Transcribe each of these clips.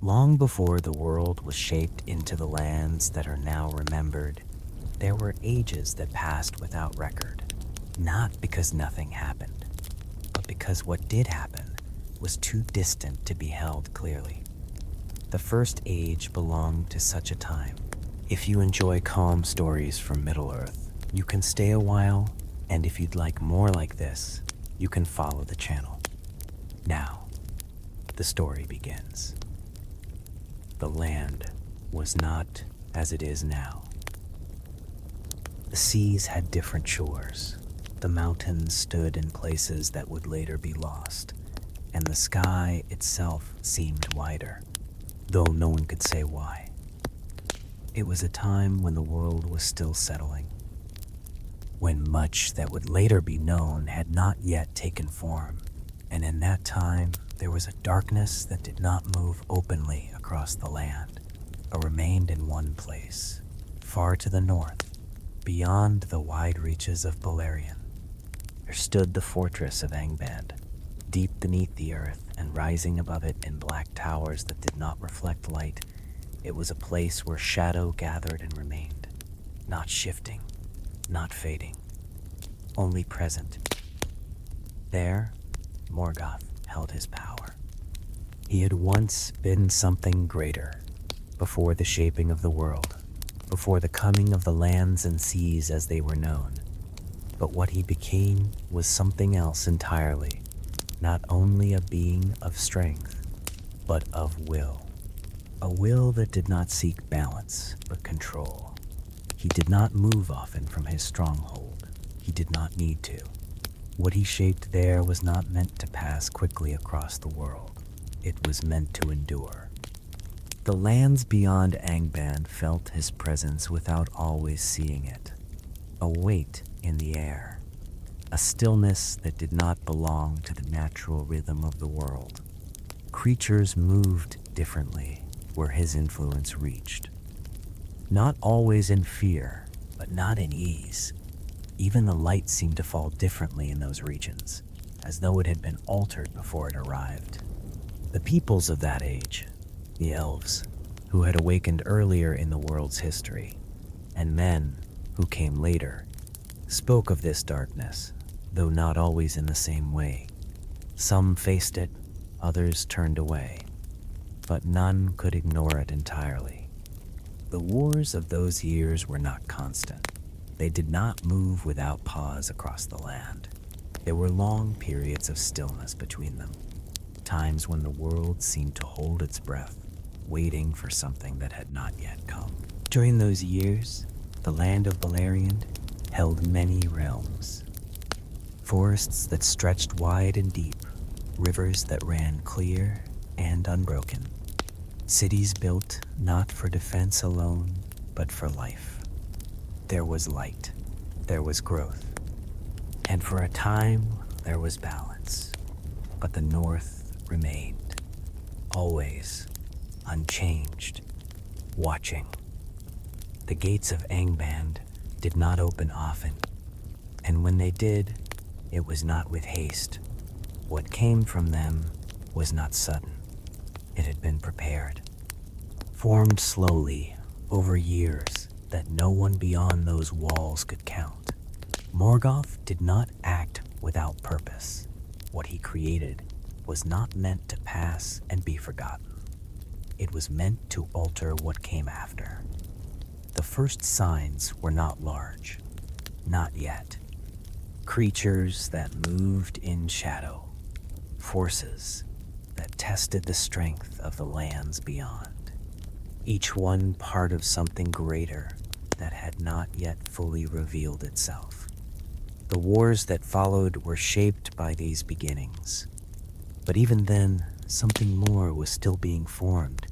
Long before the world was shaped into the lands that are now remembered, there were ages that passed without record, not because nothing happened, but because what did happen was too distant to be held clearly. The first age belonged to such a time. If you enjoy calm stories from Middle-earth, you can stay a while, and if you'd like more like this, you can follow the channel. Now, the story begins. The land was not as it is now. The seas had different shores. The mountains stood in places that would later be lost, and the sky itself seemed wider, though no one could say why. It was a time when the world was still settling, when much that would later be known had not yet taken form, and in that time there was a darkness that did not move openly across the land, but remained in one place, far to the north, beyond the wide reaches of Beleriand. There stood the fortress of Angband, deep beneath the earth and rising above it in black towers that did not reflect light. It was a place where shadow gathered and remained, not shifting, not fading, only present. There, Morgoth held his power. He had once been something greater, before the shaping of the world, before the coming of the lands and seas as they were known. But what he became was something else entirely, not only a being of strength, but of will. A will that did not seek balance, but control. He did not move often from his stronghold. He did not need to. What he shaped there was not meant to pass quickly across the world. It was meant to endure. The lands beyond Angband felt his presence without always seeing it. A weight in the air. A stillness that did not belong to the natural rhythm of the world. Creatures moved differently where his influence reached. Not always in fear, but not in ease. Even the light seemed to fall differently in those regions, as though it had been altered before it arrived. The peoples of that age, the elves, who had awakened earlier in the world's history, and men who came later, spoke of this darkness, though not always in the same way. Some faced it, others turned away, but none could ignore it entirely. The wars of those years were not constant. They did not move without pause across the land. There were long periods of stillness between them, times when the world seemed to hold its breath, waiting for something that had not yet come. During those years, the land of Beleriand held many realms. Forests that stretched wide and deep, rivers that ran clear and unbroken. Cities built not for defense alone, but for life. There was light, there was growth, and for a time there was balance. But the north remained, always unchanged, watching. The gates of Angband did not open often, and when they did, it was not with haste. What came from them was not sudden. It had been prepared, formed slowly over years that no one beyond those walls could count. Morgoth did not act without purpose. What he created was not meant to pass and be forgotten. It was meant to alter what came after. The first signs were not large, not yet. Creatures that moved in shadow, forces that tested the strength of the lands beyond, each one part of something greater that had not yet fully revealed itself. The wars that followed were shaped by these beginnings. But even then, something more was still being formed,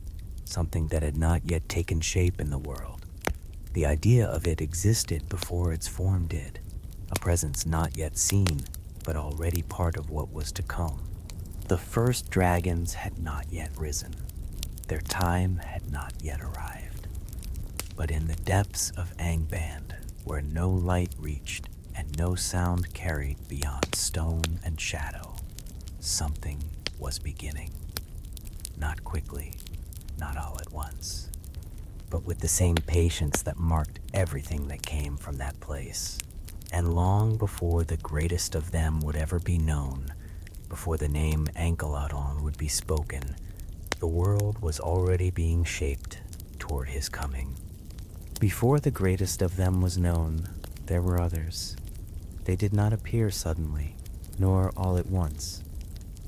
something that had not yet taken shape in the world. The idea of it existed before its form did, a presence not yet seen, but already part of what was to come. The first dragons had not yet risen. Their time had not yet arrived. But in the depths of Angband, where no light reached and no sound carried beyond stone and shadow, something was beginning. Not quickly, not all at once, but with the same patience that marked everything that came from that place. And long before the greatest of them would ever be known, before the name Ancalagon would be spoken, the world was already being shaped toward his coming. Before the greatest of them was known, there were others. They did not appear suddenly, nor all at once.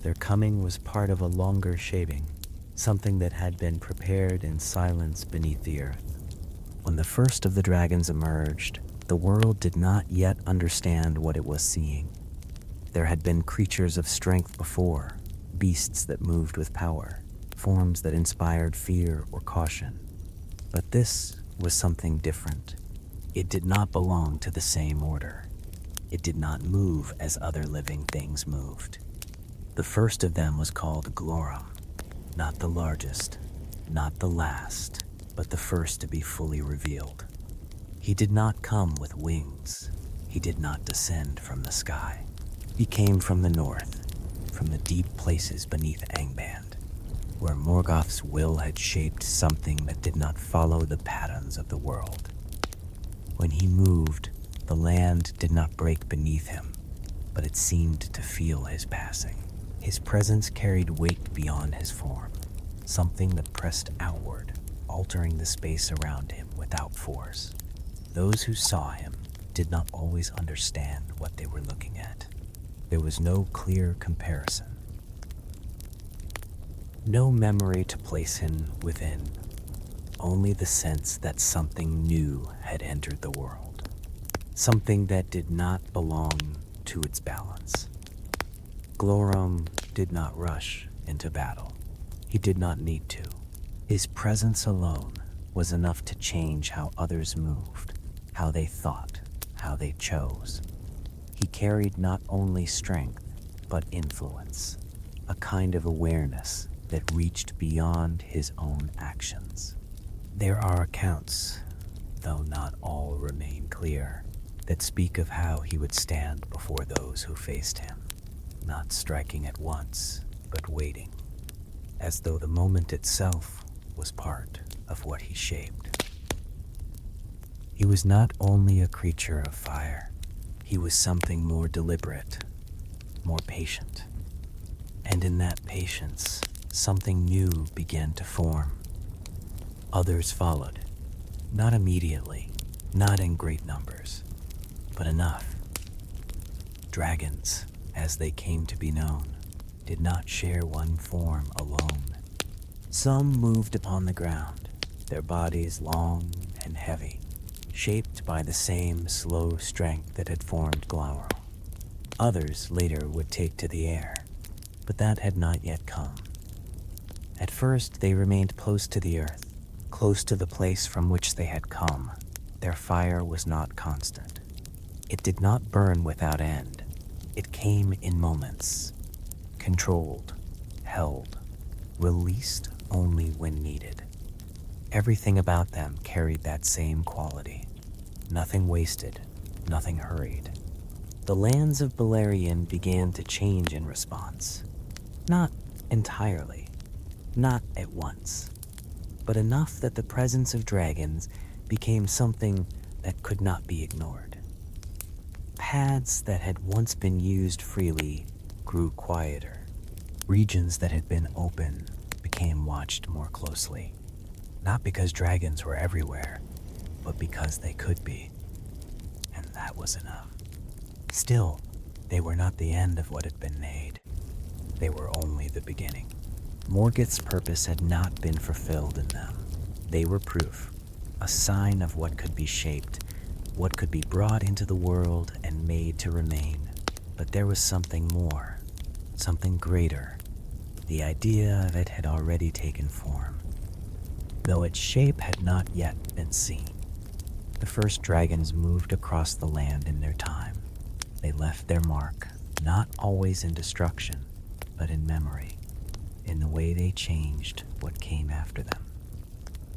Their coming was part of a longer shaping, something that had been prepared in silence beneath the earth. When the first of the dragons emerged, the world did not yet understand what it was seeing. There had been creatures of strength before, beasts that moved with power, forms that inspired fear or caution. But this was something different. It did not belong to the same order. It did not move as other living things moved. The first of them was called Glorum, not the largest, not the last, but the first to be fully revealed. He did not come with wings. He did not descend from the sky. He came from the north, from the deep places beneath Angband, where Morgoth's will had shaped something that did not follow the patterns of the world. When he moved, the land did not break beneath him, but it seemed to feel his passing. His presence carried weight beyond his form, something that pressed outward, altering the space around him without force. Those who saw him did not always understand what they were looking at. There was no clear comparison, no memory to place him within, only the sense that something new had entered the world, something that did not belong to its balance. Glorum did not rush into battle. He did not need to. His presence alone was enough to change how others moved, how they thought, how they chose. He carried not only strength, but influence, a kind of awareness that reached beyond his own actions. There are accounts, though not all remain clear, that speak of how he would stand before those who faced him, not striking at once, but waiting, as though the moment itself was part of what he shaped. He was not only a creature of fire, he was something more deliberate, more patient. And in that patience, something new began to form. Others followed, not immediately, not in great numbers, but enough. Dragons, as they came to be known, did not share one form alone. Some moved upon the ground, their bodies long and heavy, shaped by the same slow strength that had formed Glaurung. Others later would take to the air, but that had not yet come. At first they remained close to the earth, close to the place from which they had come. Their fire was not constant. It did not burn without end. It came in moments, controlled, held, released only when needed. Everything about them carried that same quality. Nothing wasted, nothing hurried. The lands of Beleriand began to change in response. Not entirely, not at once, but enough that the presence of dragons became something that could not be ignored. Paths that had once been used freely grew quieter. Regions that had been open became watched more closely. Not because dragons were everywhere, but because they could be. And that was enough. Still, they were not the end of what had been made. They were only the beginning. Morgoth's purpose had not been fulfilled in them. They were proof, a sign of what could be shaped, what could be brought into the world and made to remain. But there was something more, something greater. The idea of it had already taken form, though its shape had not yet been seen. The first dragons moved across the land in their time. They left their mark, not always in destruction, but in memory, in the way they changed what came after them.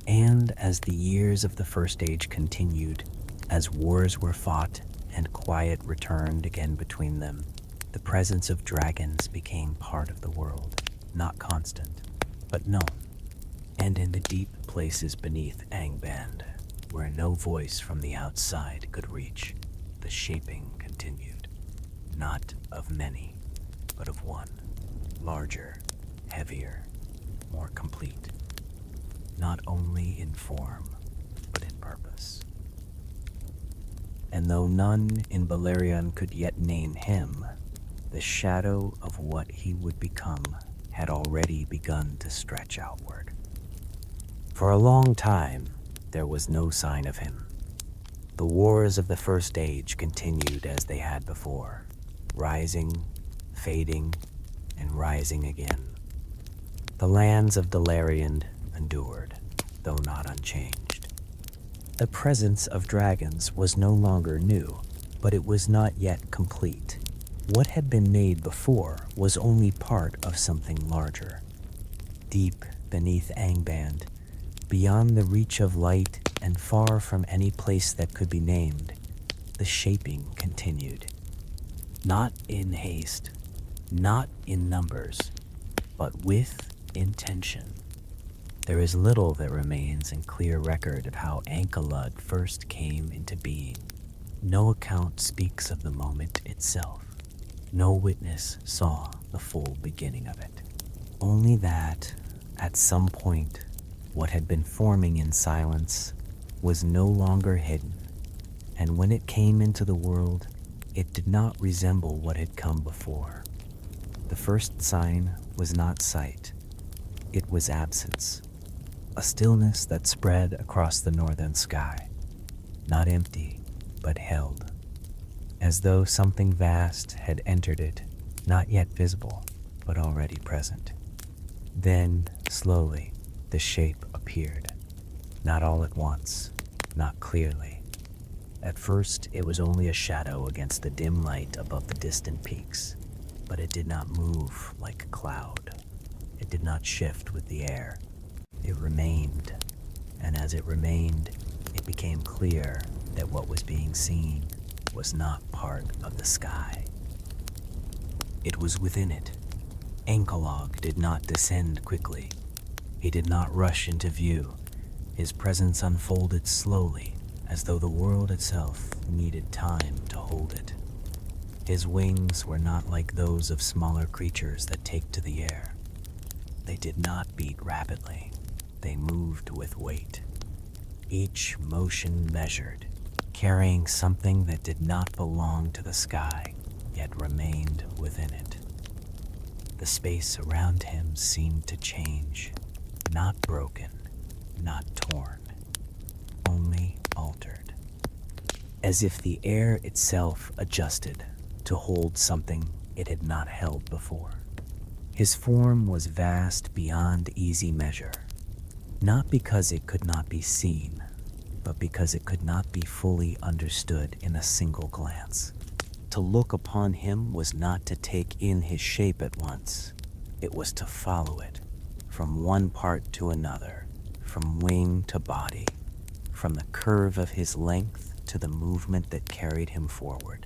And as the years of the First Age continued, as wars were fought and quiet returned again between them, the presence of dragons became part of the world, not constant, but known. And in the deep places beneath Angband, where no voice from the outside could reach, the shaping continued, not of many, but of one, larger, heavier, more complete, not only in form, but in purpose. And though none in Beleriand could yet name him, the shadow of what he would become had already begun to stretch outward. For a long time, there was no sign of him. The wars of the First Age continued as they had before, rising, fading, and rising again. The lands of Beleriand endured, though not unchanged. The presence of dragons was no longer new, but it was not yet complete. What had been made before was only part of something larger. Deep beneath Angband, beyond the reach of light and far from any place that could be named, the shaping continued. Not in haste, not in numbers, but with intention. There is little that remains in clear record of how Ancalagon first came into being. No account speaks of the moment itself. No witness saw the full beginning of it. Only that, at some point, what had been forming in silence was no longer hidden, and when it came into the world, it did not resemble what had come before. The first sign was not sight, it was absence, a stillness that spread across the northern sky, not empty, but held, as though something vast had entered it, not yet visible, but already present. Then, slowly, the shape appeared, not all at once, not clearly. At first, it was only a shadow against the dim light above the distant peaks, but it did not move like a cloud. It did not shift with the air. It remained, and as it remained, it became clear that what was being seen was not part of the sky. It was within it. Ancalagon did not descend quickly. He did not rush into view. His presence unfolded slowly, as though the world itself needed time to hold it. His wings were not like those of smaller creatures that take to the air. They did not beat rapidly. They moved with weight. Each motion measured, carrying something that did not belong to the sky, yet remained within it. The space around him seemed to change, not broken, not torn, only altered, as if the air itself adjusted to hold something it had not held before. His form was vast beyond easy measure, not because it could not be seen, but because it could not be fully understood in a single glance. To look upon him was not to take in his shape at once. It was to follow it, from one part to another, from wing to body, from the curve of his length to the movement that carried him forward.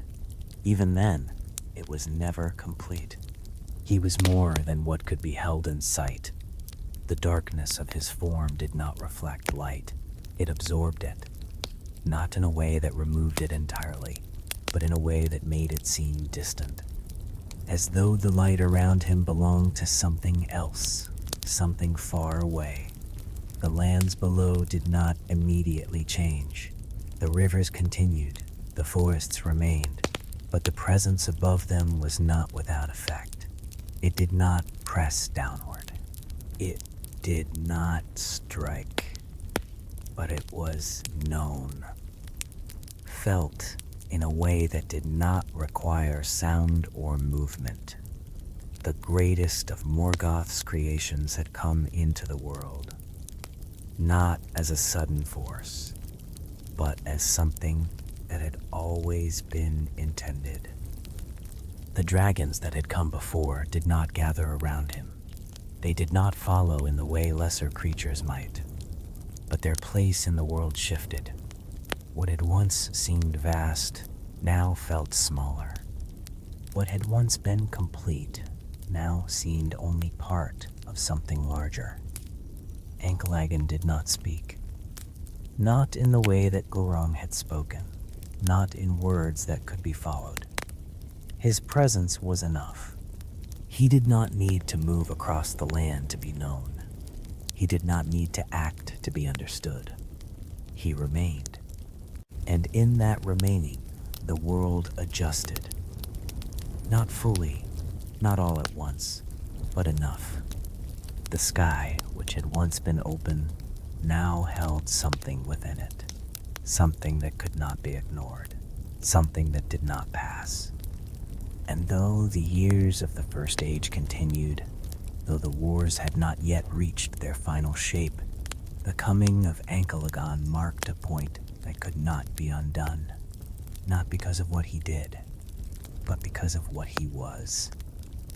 Even then, it was never complete. He was more than what could be held in sight. The darkness of his form did not reflect light. It absorbed it, not in a way that removed it entirely, but in a way that made it seem distant, as though the light around him belonged to something else, something far away. The lands below did not immediately change. The rivers continued, the forests remained, but the presence above them was not without effect. It did not press downward. It did not strike, but it was known, felt in a way that did not require sound or movement. The greatest of Morgoth's creations had come into the world, not as a sudden force, but as something that had always been intended. The dragons that had come before did not gather around him. They did not follow in the way lesser creatures might, but their place in the world shifted. What had once seemed vast now felt smaller. What had once been complete now seemed only part of something larger. Ancalagon did not speak. Not in the way that Gorong had spoken, not in words that could be followed. His presence was enough. He did not need to move across the land to be known. He did not need to act to be understood. He remained. And in that remaining, the world adjusted. Not fully, not all at once, but enough. The sky, which had once been open, now held something within it. Something that could not be ignored. Something that did not pass. And though the years of the First Age continued, though the wars had not yet reached their final shape, the coming of Ancalagon marked a point that could not be undone. Not because of what he did, but because of what he was.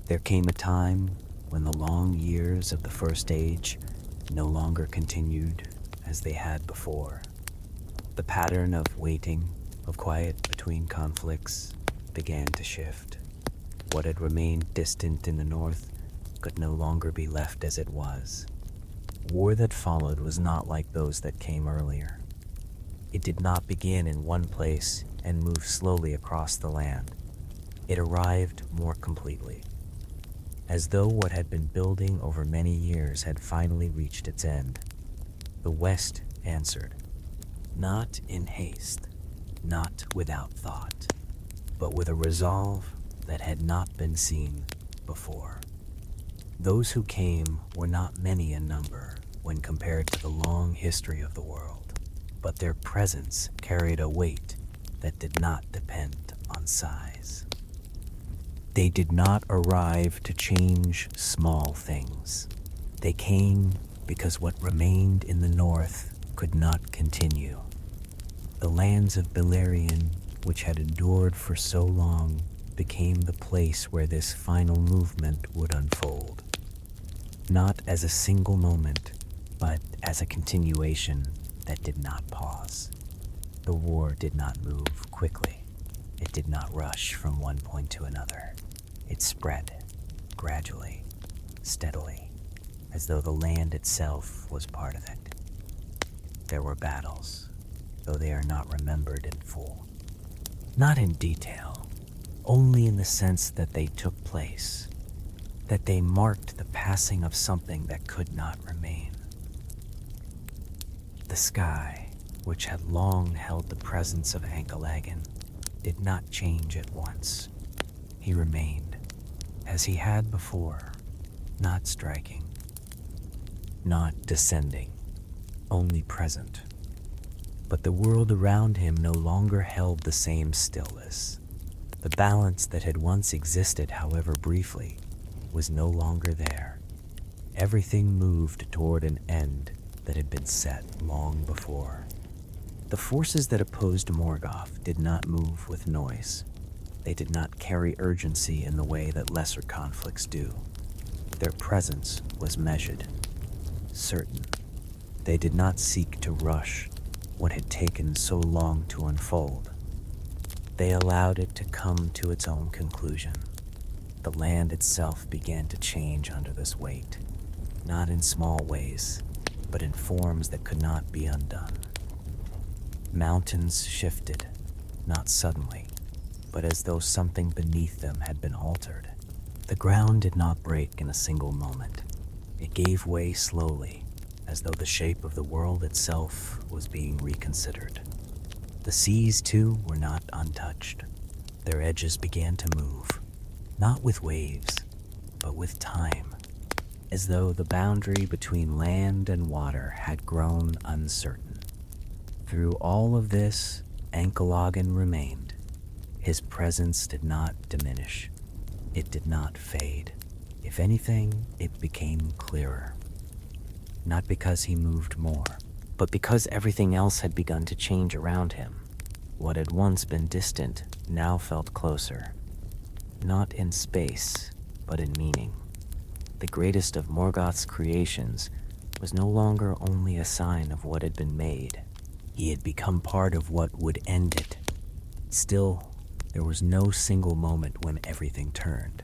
There came a time when the long years of the First Age no longer continued as they had before. The pattern of waiting, of quiet between conflicts, began to shift. What had remained distant in the north could no longer be left as it was. War that followed was not like those that came earlier. It did not begin in one place and move slowly across the land. It arrived more completely, as though what had been building over many years had finally reached its end. The West answered, not in haste, not without thought, but with a resolve that had not been seen before. Those who came were not many in number when compared to the long history of the world, but their presence carried a weight that did not depend on size. They did not arrive to change small things. They came because what remained in the north could not continue. The lands of Beleriand, which had endured for so long, became the place where this final movement would unfold. Not as a single moment, but as a continuation that did not pause. The war did not move quickly. It did not rush from one point to another. It spread, gradually, steadily, as though the land itself was part of it. There were battles, though they are not remembered in full. Not in detail, only in the sense that they took place, that they marked the passing of something that could not remain. The sky, which had long held the presence of Ancalagon, did not change at once. He remained, as he had before, not striking, not descending, only present. But the world around him no longer held the same stillness. The balance that had once existed, however briefly, was no longer there. Everything moved toward an end that had been set long before. The forces that opposed Morgoth did not move with noise. They did not carry urgency in the way that lesser conflicts do. Their presence was measured, certain. They did not seek to rush what had taken so long to unfold. They allowed it to come to its own conclusion. The land itself began to change under this weight, not in small ways, but in forms that could not be undone. Mountains shifted, not suddenly, but as though something beneath them had been altered. The ground did not break in a single moment. It gave way slowly, as though the shape of the world itself was being reconsidered. The seas, too, were not untouched. Their edges began to move, not with waves, but with time, as though the boundary between land and water had grown uncertain. Through all of this, Ancalagon remained. His presence did not diminish. It did not fade. If anything, it became clearer. Not because he moved more, but because everything else had begun to change around him. What had once been distant now felt closer. Not in space, but in meaning. The greatest of Morgoth's creations was no longer only a sign of what had been made. He had become part of what would end it. Still, there was no single moment when everything turned.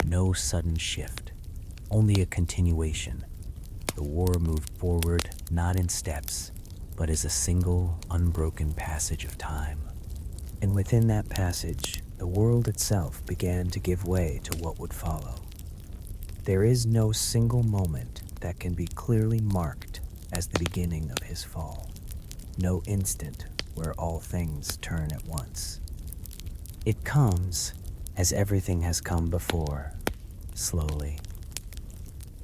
No sudden shift, only a continuation. the war moved forward not in steps, but as a single, unbroken passage of time. And within that passage, the world itself began to give way to what would follow. There is no single moment that can be clearly marked as the beginning of his fall. No instant where all things turn at once. It comes as everything has come before, slowly.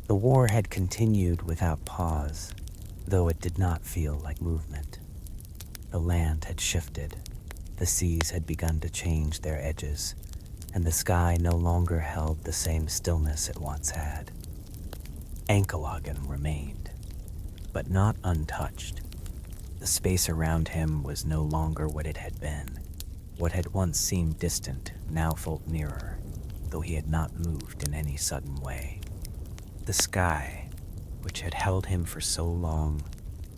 The war had continued without pause, though it did not feel like movement. The land had shifted, the seas had begun to change their edges, and the sky no longer held the same stillness it once had. Ancalagon remained, but not untouched. The space around him was no longer what it had been. What had once seemed distant now felt nearer, though he had not moved in any sudden way. The sky, which had held him for so long,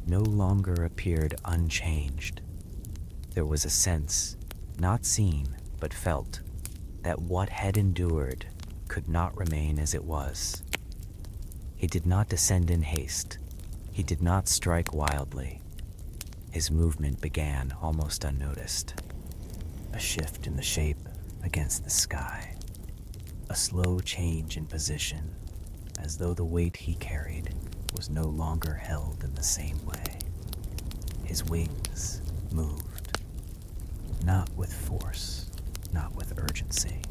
no longer appeared unchanged. There was a sense, not seen but felt, that what had endured could not remain as it was. He did not descend in haste. He did not strike wildly. His movement began almost unnoticed. A shift in the shape against the sky. A slow change in position, as though the weight he carried was no longer held in the same way. His wings moved, not with force, not with urgency,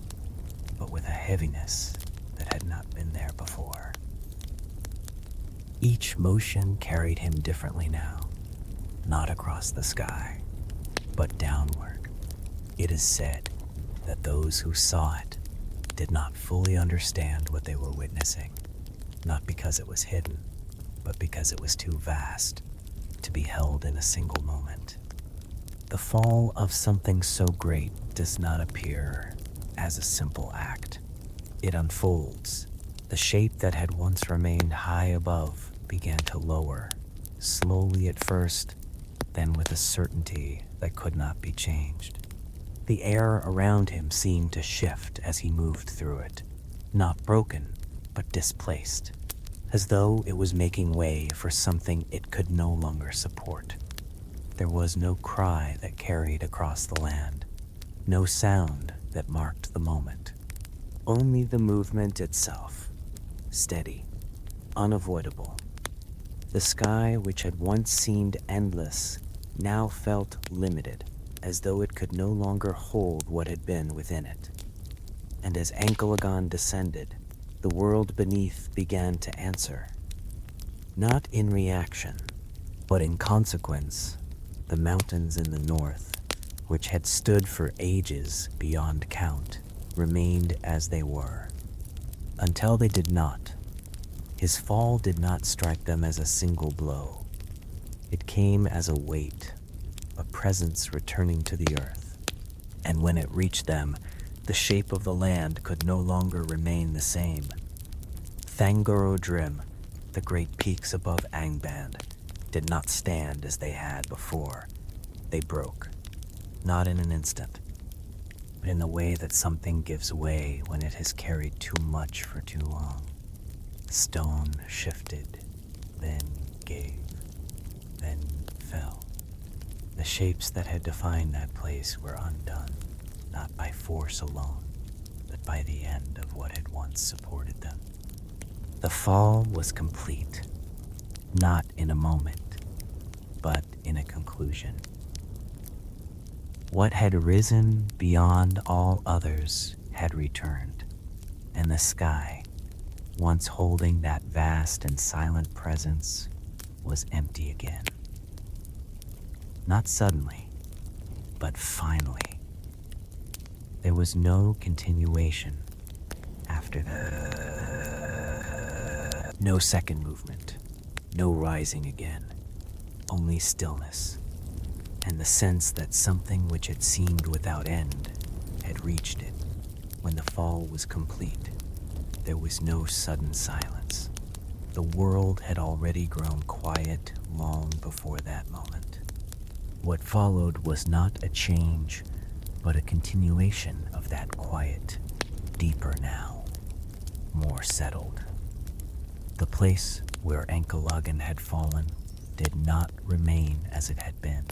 but with a heaviness that had not been there before. Each motion carried him differently now, not across the sky, but downward. It is said that those who saw it did not fully understand what they were witnessing, not because it was hidden, but because it was too vast to be held in a single moment. The fall of something so great does not appear as a simple act. It unfolds. The shape that had once remained high above began to lower, slowly at first, then with a certainty that could not be changed. The air around him seemed to shift as he moved through it, not broken, but displaced, as though it was making way for something it could no longer support. There was no cry that carried across the land, no sound that marked the moment. Only the movement itself, steady, unavoidable. The sky, which had once seemed endless, now felt limited, as though it could no longer hold what had been within it. And as Ancalagon descended, the world beneath began to answer. Not in reaction, but in consequence. The mountains in the north, which had stood for ages beyond count, remained as they were, until they did not. His fall did not strike them as a single blow. It came as a weight, a presence returning to the earth. And when it reached them, the shape of the land could no longer remain the same. Thangorodrim, the great peaks above Angband, did not stand as they had before. They broke, not in an instant, but in the way that something gives way when it has carried too much for too long. Stone shifted, then gave, then fell. The shapes that had defined that place were undone, not by force alone, but by the end of what had once supported them. The fall was complete, not in a moment, but in a conclusion. What had risen beyond all others had returned, and the sky, once holding that vast and silent presence, was empty again. Not suddenly, but finally. There was no continuation after that. No second movement, no rising again, only stillness, and the sense that something which had seemed without end had reached it. When the fall was complete, there was no sudden silence. The world had already grown quiet long before that moment. What followed was not a change, but a continuation of that quiet, deeper now, more settled. The place where Ancalagon had fallen did not remain as it had been.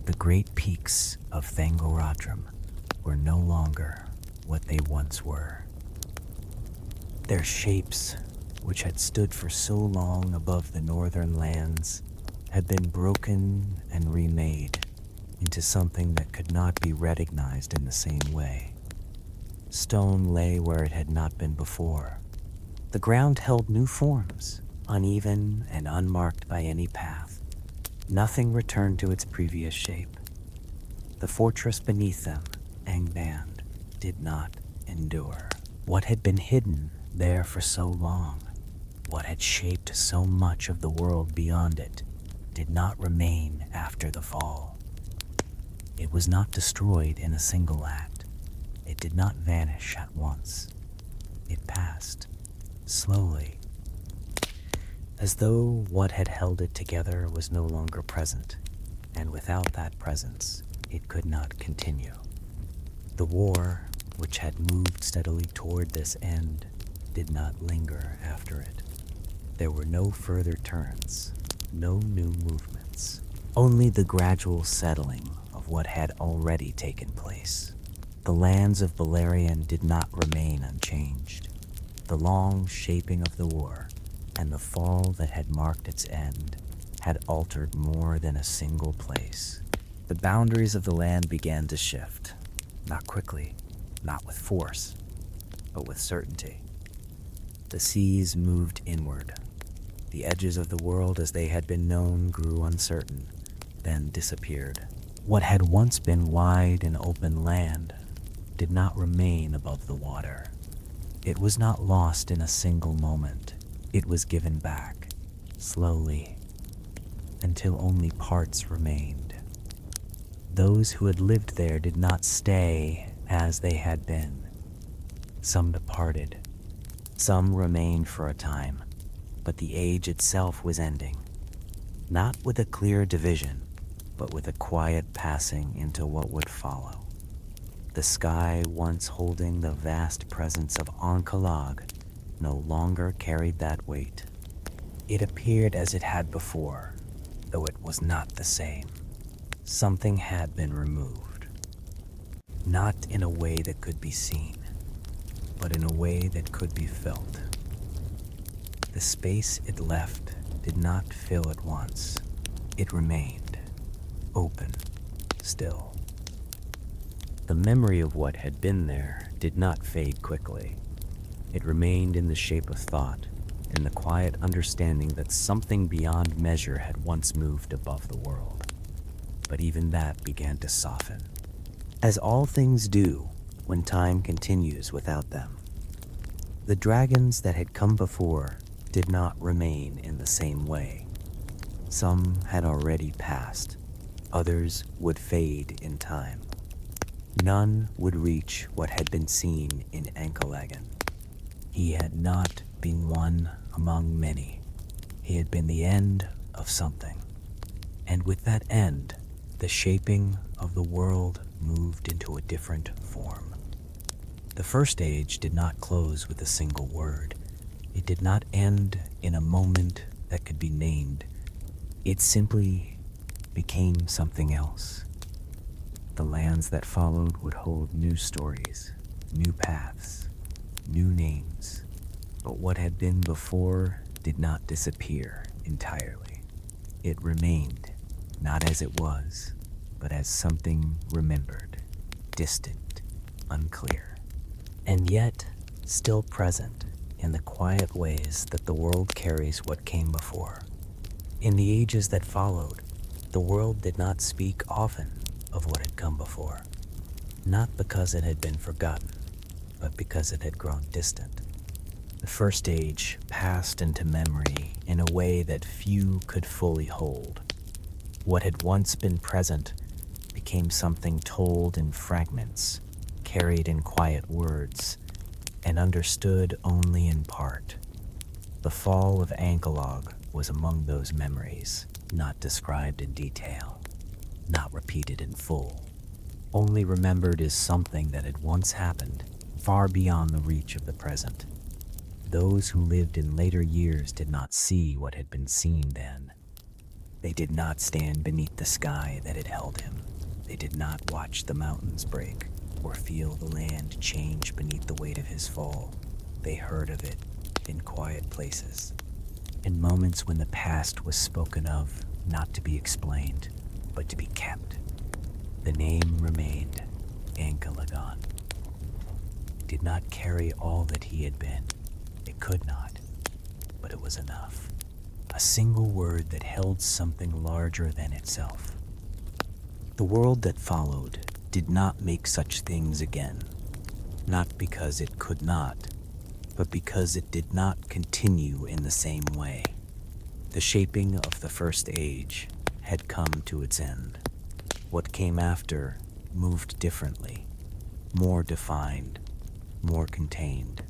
The great peaks of Thangorodrim were no longer what they once were. Their shapes, which had stood for so long above the northern lands, had been broken and remade into something that could not be recognized in the same way. Stone lay where it had not been before. The ground held new forms, uneven and unmarked by any path. Nothing returned to its previous shape. The fortress beneath them, Angband, did not endure. What had been hidden there for so long, what had shaped so much of the world beyond it, did not remain after the fall. It was not destroyed in a single act. It did not vanish at once. It passed, slowly, as though what had held it together was no longer present, and without that presence, it could not continue. The war, which had moved steadily toward this end, did not linger after it. There were no further turns, no new movements, only the gradual settling of what had already taken place. The lands of Beleriand did not remain unchanged. The long shaping of the war and the fall that had marked its end had altered more than a single place. The boundaries of the land began to shift, not quickly, not with force, but with certainty. The seas moved inward. The edges of the world as they had been known grew uncertain, then disappeared. What had once been wide and open land did not remain above the water. It was not lost in a single moment. It was given back, slowly, until only parts remained. Those who had lived there did not stay as they had been. Some departed. Some remained for a time, but the age itself was ending. Not with a clear division, but with a quiet passing into what would follow. The sky, once holding the vast presence of Ancalag, no longer carried that weight. It appeared as it had before, though it was not the same. Something had been removed. Not in a way that could be seen, but in a way that could be felt. The space it left did not fill at once. It remained, open, still. The memory of what had been there did not fade quickly. It remained in the shape of thought, in the quiet understanding that something beyond measure had once moved above the world. But even that began to soften, as all things do when time continues without them. The dragons that had come before did not remain in the same way. Some had already passed, others would fade in time. None would reach what had been seen in Ancalagon. He had not been one among many. He had been the end of something. And with that end, the shaping of the world moved into a different form. The first age did not close with a single word. It did not end in a moment that could be named. It simply became something else. The lands that followed would hold new stories, new paths, new names. But what had been before did not disappear entirely. It remained, not as it was, but as something remembered, distant, unclear, and yet still present in the quiet ways that the world carries what came before. In the ages that followed, the world did not speak often of what had come before, not because it had been forgotten, but because it had grown distant. The first age passed into memory in a way that few could fully hold. What had once been present became something told in fragments, carried in quiet words, and understood only in part. The fall of Ancalagon was among those memories, not described in detail, not repeated in full, only remembered as something that had once happened, far beyond the reach of the present. Those who lived in later years did not see what had been seen then. They did not stand beneath the sky that had held him. They did not watch the mountains break or feel the land change beneath the weight of his fall. They heard of it in quiet places, in moments when the past was spoken of, not to be explained, but to be kept. The name remained Ancalagon. It did not carry all that he had been. It could not, but it was enough. A single word that held something larger than itself. The world that followed did not make such things again, not because it could not, but because it did not continue in the same way. The shaping of the first age had come to its end. What came after moved differently, more defined, more contained.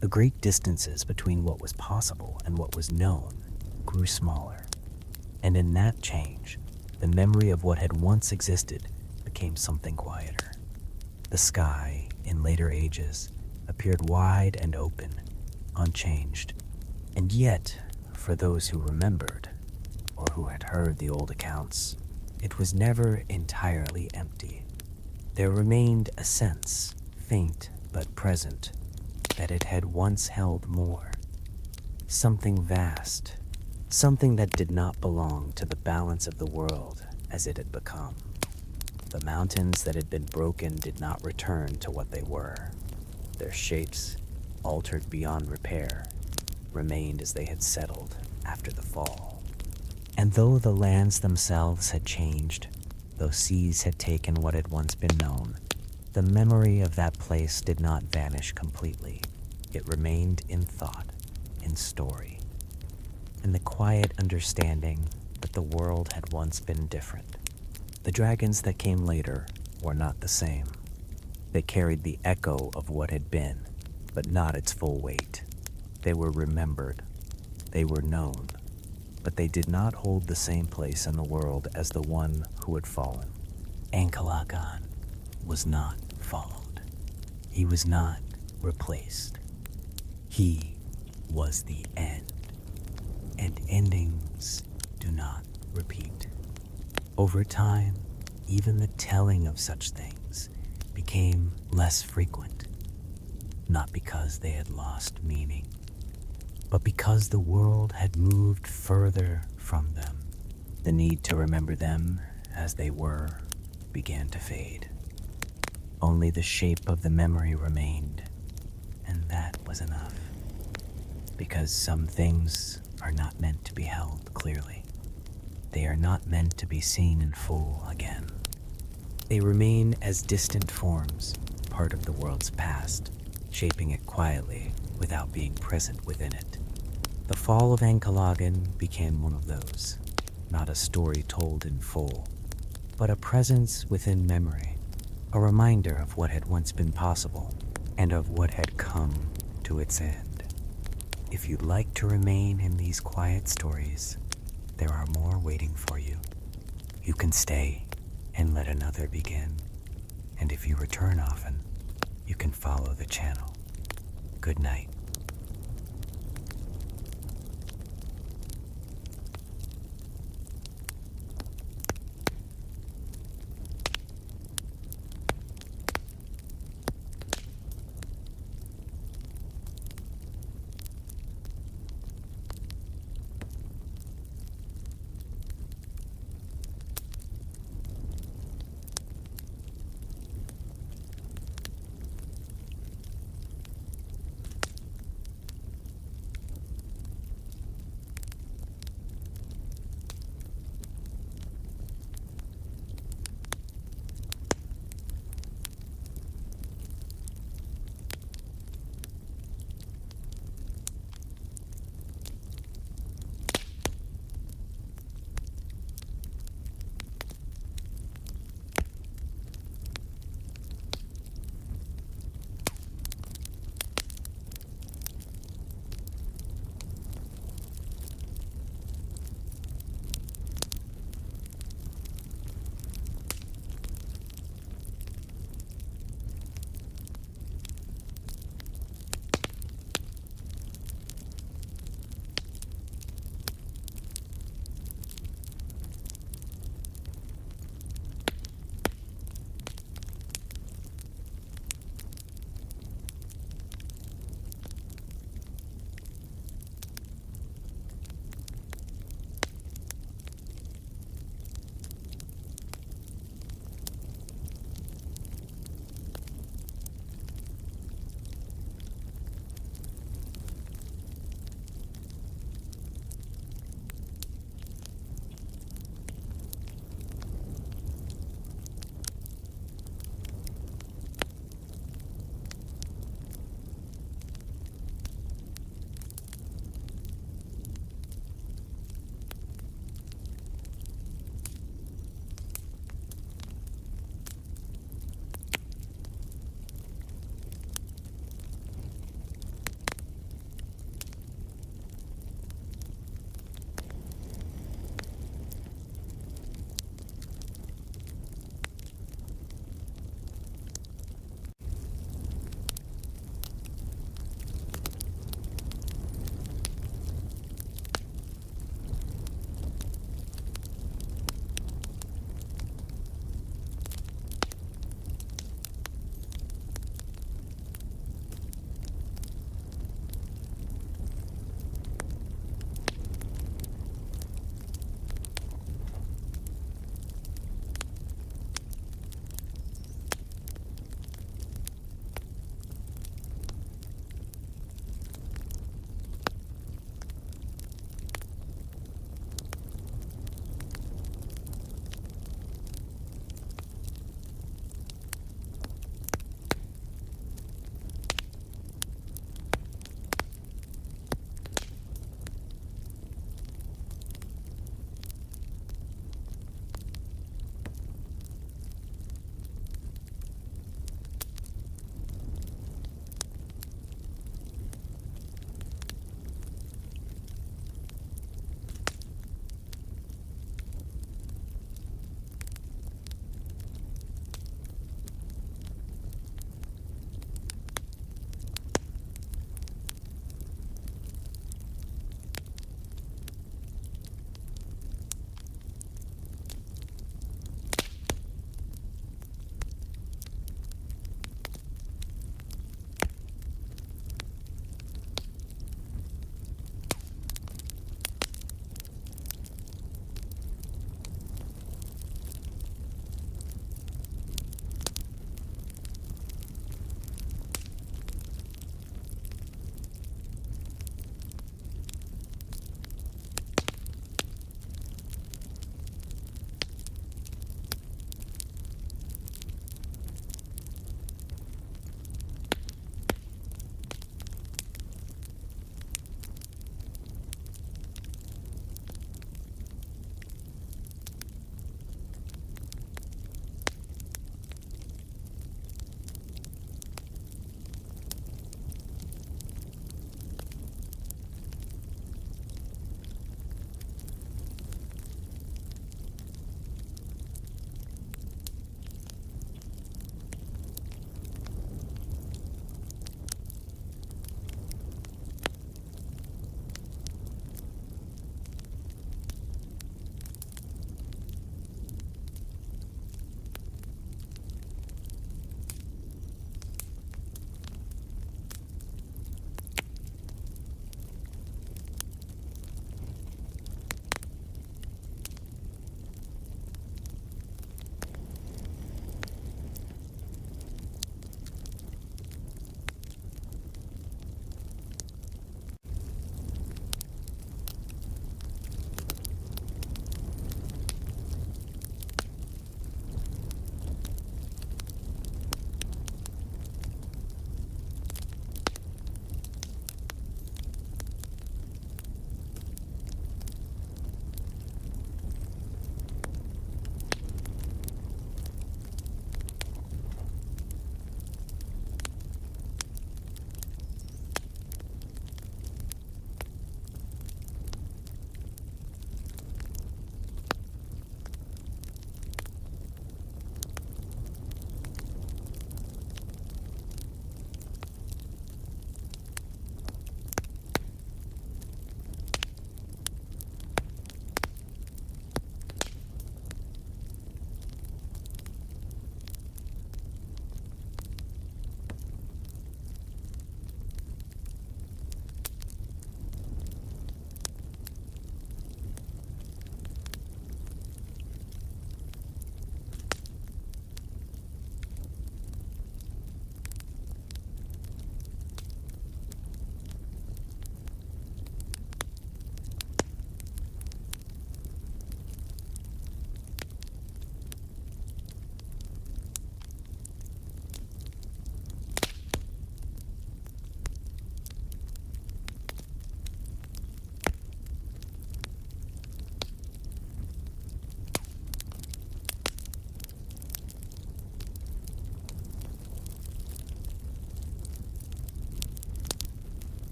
The great distances between what was possible and what was known grew smaller. And in that change, the memory of what had once existed became something quieter. The sky, in later ages, appeared wide and open, unchanged. And yet, for those who remembered, or who had heard the old accounts, it was never entirely empty. There remained a sense, faint but present, that it had once held more. Something vast, something that did not belong to the balance of the world as it had become. The mountains that had been broken did not return to what they were. Their shapes, altered beyond repair, remained as they had settled after the fall. And though the lands themselves had changed, though seas had taken what had once been known, the memory of that place did not vanish completely. It remained in thought, in story, in the quiet understanding that the world had once been different. The dragons that came later were not the same. They carried the echo of what had been, but not its full weight. They were remembered. They were known. But they did not hold the same place in the world as the one who had fallen. Ancalagon was not followed. He was not replaced. He was the end. And endings do not repeat. Over time, even the telling of such things became less frequent, not because they had lost meaning, but because the world had moved further from them. The need to remember them as they were began to fade. Only the shape of the memory remained, and that was enough. Because some things are not meant to be held clearly. They are not meant to be seen in full again. They remain as distant forms, part of the world's past, shaping it quietly without being present within it. The fall of Ancalagon became one of those, not a story told in full, but a presence within memory, a reminder of what had once been possible and of what had come to its end. If you'd like to remain in these quiet stories, there are more waiting for you. You can stay and let another begin. And if you return often, you can follow the channel. Good night.